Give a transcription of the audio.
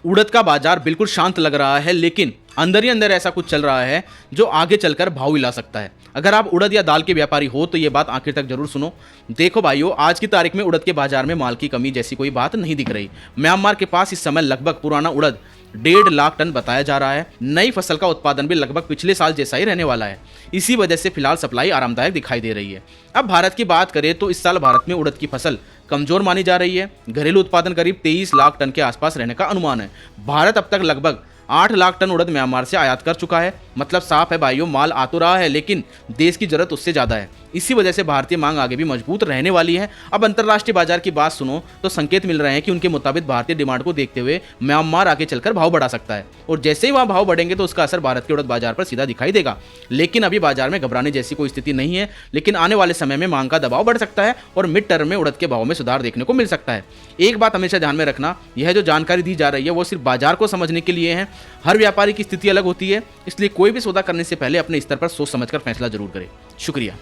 उड़द का बाजार बिल्कुल शांत लग रहा है, लेकिन अंदर ही अंदर ऐसा कुछ चल रहा है जो आगे चलकर भाव हिला सकता है। अगर आप उड़द या दाल के व्यापारी हो तो ये बात आखिर तक जरूर सुनो। देखो भाइयों, आज की तारीख में उड़द के बाजार में माल की कमी जैसी कोई बात नहीं दिख रही। म्यांमार के पास इस समय लगभग पुराना उड़द 1.5 लाख टन बताया जा रहा है। नई फसल का उत्पादन भी लगभग पिछले साल जैसा ही रहने वाला है। इसी वजह से फिलहाल सप्लाई आरामदायक दिखाई दे रही है। अब भारत की बात करें तो इस साल भारत में उड़द की फसल कमजोर मानी जा रही है। घरेलू उत्पादन करीब 23 लाख टन के आसपास रहने का अनुमान है। भारत अब तक लगभग 8 लाख टन उड़द म्यांमार से आयात कर चुका है। मतलब साफ है भाइयों, माल आ तो रहा है, लेकिन देश की जरूरत उससे ज्यादा है। इसी वजह से भारतीय मांग आगे भी मजबूत रहने वाली है। अब अंतर्राष्ट्रीय बाजार की बात सुनो तो संकेत मिल रहे हैं कि उनके मुताबिक भारतीय डिमांड को देखते हुए म्यांमार आगे चलकर भाव बढ़ा सकता है, और जैसे ही वहां भाव बढ़ेंगे तो उसका असर भारत के उड़द बाजार पर सीधा दिखाई देगा। लेकिन अभी बाजार में घबराने जैसी कोई स्थिति नहीं है, लेकिन आने वाले समय में मांग का दबाव बढ़ सकता है और मिड टर्म में उड़द के भाव में सुधार देखने को मिल सकता है। एक बात हमेशा ध्यान में रखना, यह जो जानकारी दी जा रही है वो सिर्फ बाजार को समझने के लिए है। हर व्यापारी की स्थिति अलग होती है, इसलिए कोई भी सौदा करने से पहले अपने स्तर पर सोच समझकर फैसला जरूर करें। शुक्रिया।